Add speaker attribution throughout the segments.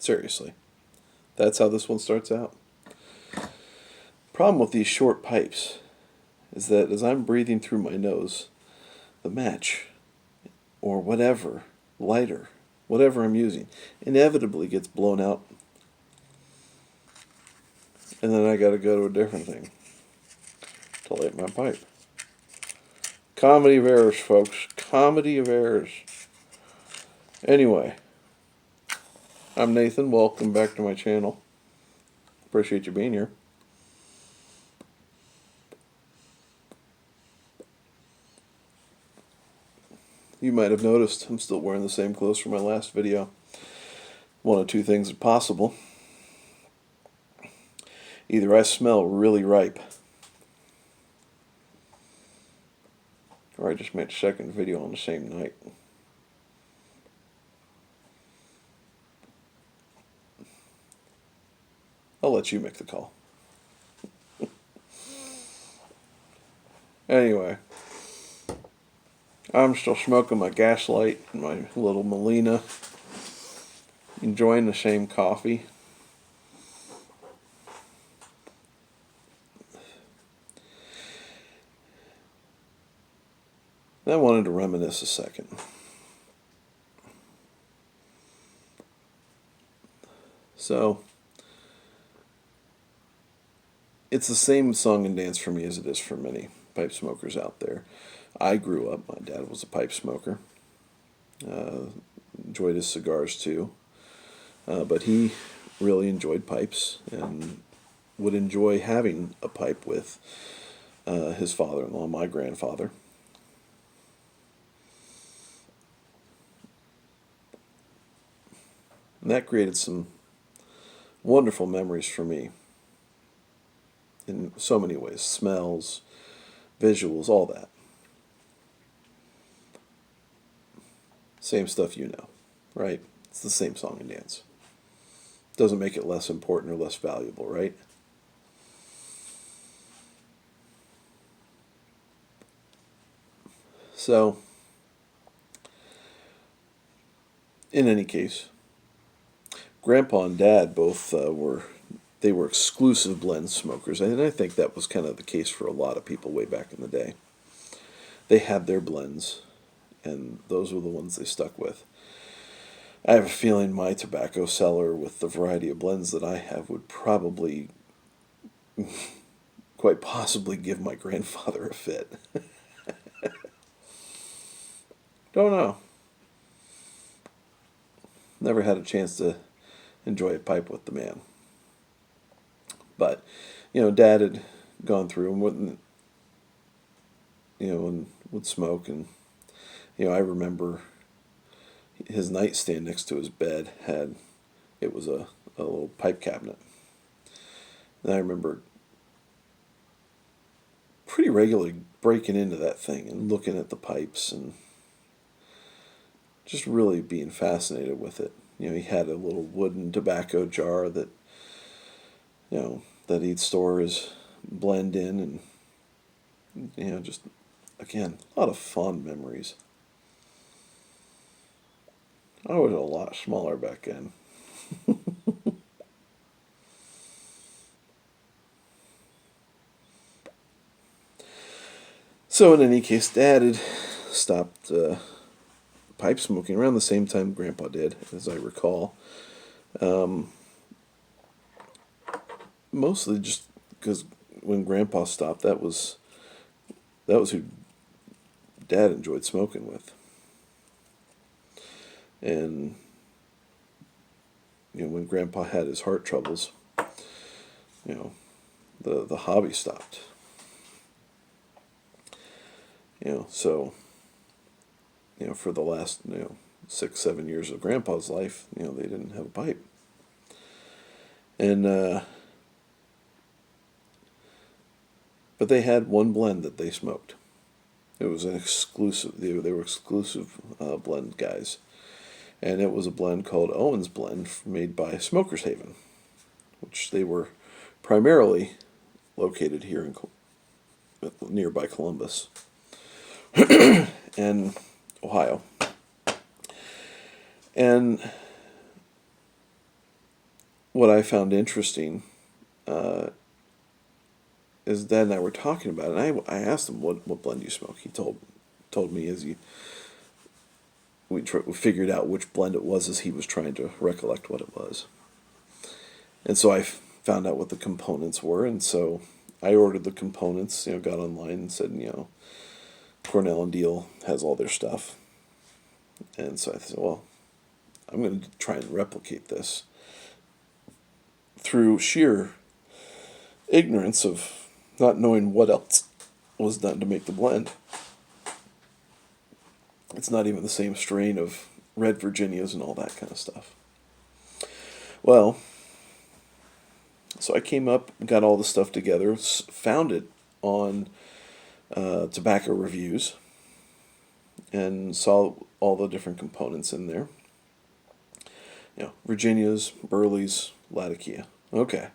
Speaker 1: Seriously. That's how this one starts out. Problem with these short pipes is that as I'm breathing through my nose, the match, or whatever, lighter, whatever I'm using, inevitably gets blown out. And then I gotta go to a different thing to light my pipe. Comedy of errors, folks. Comedy of errors. Anyway, I'm Nathan. Welcome back to my channel. Appreciate you being here. You might have noticed I'm still wearing the same clothes from my last video. One of two things are possible. Either I smell really ripe, or I just made a second video on the same night. I'll let you make the call. Anyway, I'm still smoking my Gaslight and my little Molina, enjoying the same coffee. I wanted to reminisce a second. So, it's the same song and dance for me as it is for many pipe smokers out there. I grew up, my dad was a pipe smoker. Enjoyed his cigars too. But he really enjoyed pipes and would enjoy having a pipe with his father-in-law, my grandfather. And that created some wonderful memories for me in so many ways. Smells, visuals, all that. Same stuff you know, right? It's the same song and dance. Doesn't make it less important or less valuable, right? So, in any case, Grandpa and Dad both were exclusive blend smokers, and I think that was kind of the case for a lot of people way back in the day. They had their blends, and those were the ones they stuck with. I have a feeling my tobacco cellar, with the variety of blends that I have, would probably, quite possibly, give my grandfather a fit. Don't know. Never had a chance to enjoy a pipe with the man. But, Dad had gone through and wouldn't, and would smoke. And, I remember his nightstand next to his bed it was a little pipe cabinet. And I remember pretty regularly breaking into that thing and looking at the pipes and just really being fascinated with it. He had a little wooden tobacco jar that, that he'd store his blend in, and, just, again, a lot of fond memories. I was a lot smaller back then. So in any case, Dad had stopped pipe smoking around the same time Grandpa did, as I recall. Mostly just because when Grandpa stopped, that was who Dad enjoyed smoking with. And when Grandpa had his heart troubles, the hobby stopped. So for the last 6-7 years of Grandpa's life, they didn't have a pipe. And but they had one blend that they smoked. It was an exclusive. They were exclusive blend guys, and it was a blend called Owen's Blend, made by Smokers Haven, which they were primarily located here in nearby Columbus and Ohio. And what I found interesting is Dad and I were talking about it, and I asked him what blend you smoke. He told me as we figured out which blend it was as he was trying to recollect what it was. And so I found out what the components were, and so I ordered the components, got online and said, Cornell and Deal has all their stuff. And so I said, well, I'm going to try and replicate this through sheer ignorance of not knowing what else was done to make the blend. It's not even the same strain of red Virginias and all that kind of stuff. Well, so I came up, got all the stuff together, found it on tobacco reviews, and saw all the different components in there. Virginias, Burleys, Latakia. Okay.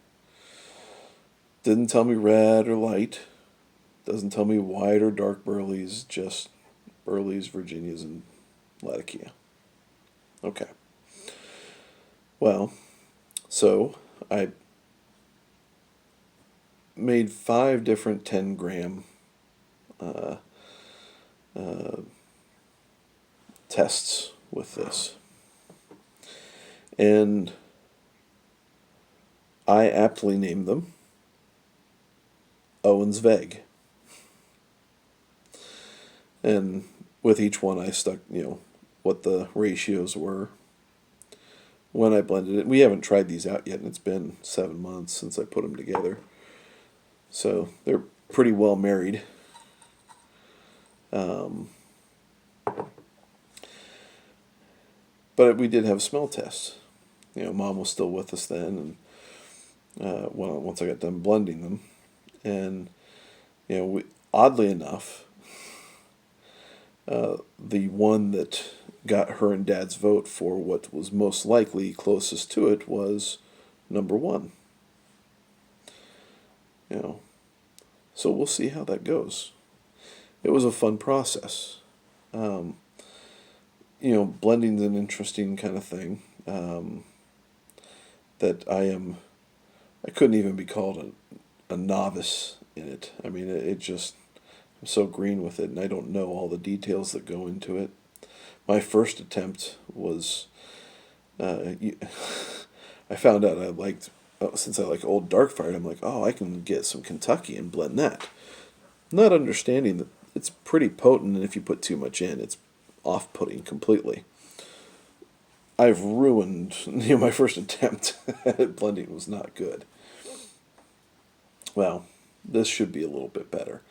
Speaker 1: Didn't tell me red or light. Doesn't tell me white or dark Burleys, just Burleys, Virginias, and Latakia. Okay. Well, so I made 5 different 10-gram tests with this. And I aptly named them Owens Veg. And with each one I stuck, what the ratios were when I blended it. We haven't tried these out yet, and it's been 7 months since I put them together. So they're pretty well married. But we did have smell tests. Mom was still with us then, and once I got done blending them, and oddly enough, the one that got her and Dad's vote for what was most likely closest to it was number 1. So we'll see how that goes. It was a fun process. Blending's an interesting kind of thing. That I couldn't even be called a novice in it. I mean, it just, I'm so green with it, and I don't know all the details that go into it. My first attempt was, I found out I liked, since I like Old Dark Fire, I'm like, I can get some Kentucky and blend that. Not understanding that it's pretty potent, and if you put too much in, it's off-putting completely. I've ruined, my first attempt at blending was not good. Well, this should be a little bit better.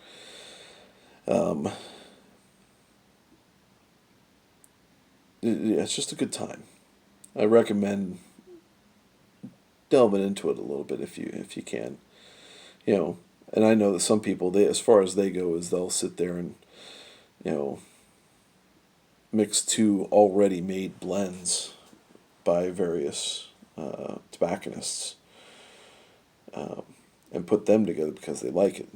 Speaker 1: It's just a good time. I recommend delving into it a little bit if you can. And I know that some people, as far as they go, is they'll sit there and mix 2 already made blends by various tobacconists, and put them together because they like it.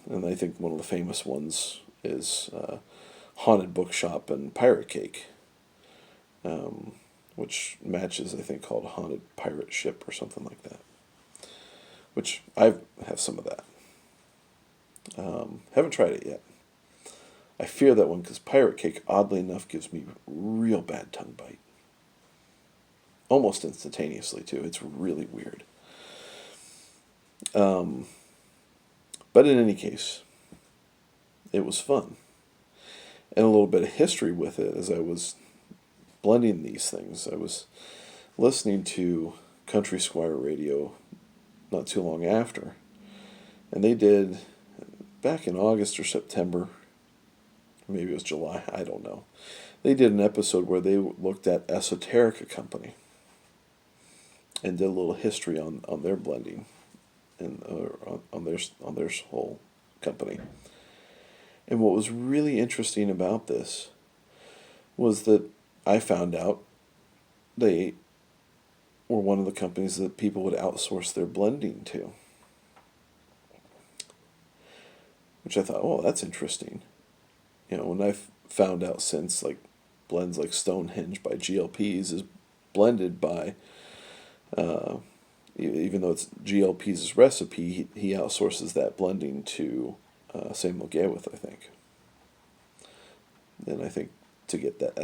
Speaker 1: And I think one of the famous ones is Haunted Bookshop and Pirate Cake, which matches, I think, called Haunted Pirate Ship or something like that, which I have some of that. Haven't tried it yet. I fear that one because Pirate Cake, oddly enough, gives me real bad tongue bite. Almost instantaneously, too. It's really weird. But in any case, it was fun. And a little bit of history with it as I was blending these things. I was listening to Country Squire Radio not too long after. And they did, back in August or September, maybe it was July, I don't know. They did an episode where they looked at Esoterica Company and did a little history on their blending and on their whole company. And what was really interesting about this was that I found out they were one of the companies that people would outsource their blending to, which I thought, oh, that's interesting. When I've found out since, like, blends like Stonehenge by GLPs is blended by Even though it's GLP's recipe, he outsources that blending to Samuel Gawith, I think. And I think to get that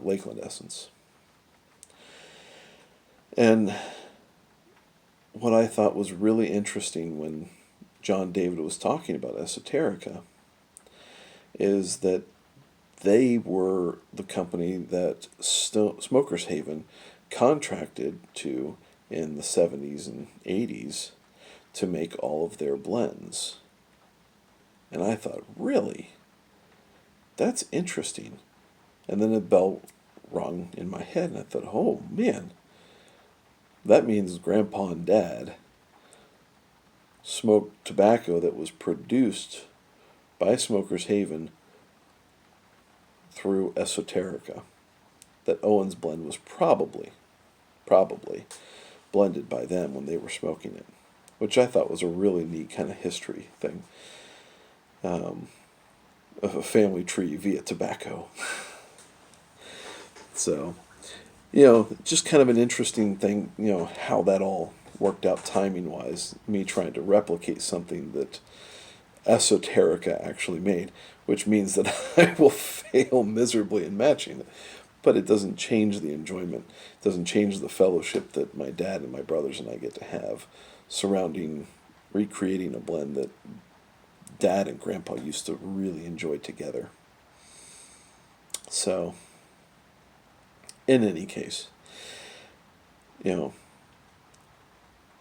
Speaker 1: Lakeland essence. And what I thought was really interesting when John David was talking about Esoterica is that they were the company that Smokers Haven contracted to in the 70s and 80s to make all of their blends. And I thought, really? That's interesting. And then a bell rung in my head, and I thought, oh man, that means Grandpa and Dad smoked tobacco that was produced by Smokers Haven through Esoterica. That Owens blend was probably blended by them when they were smoking it, which I thought was a really neat kind of history thing. Of a family tree via tobacco. So, just kind of an interesting thing, how that all worked out timing-wise, me trying to replicate something that Esoterica actually made, which means that I will fail miserably in matching it. But it doesn't change the enjoyment. It doesn't change the fellowship that my dad and my brothers and I get to have surrounding recreating a blend that Dad and Grandpa used to really enjoy together. So, in any case,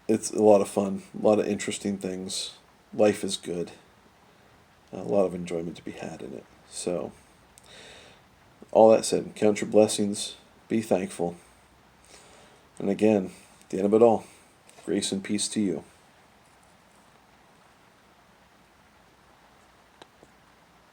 Speaker 1: it's a lot of fun, a lot of interesting things. Life is good. A lot of enjoyment to be had in it. So, all that said, count your blessings, be thankful. And again, at the end of it all, grace and peace to you.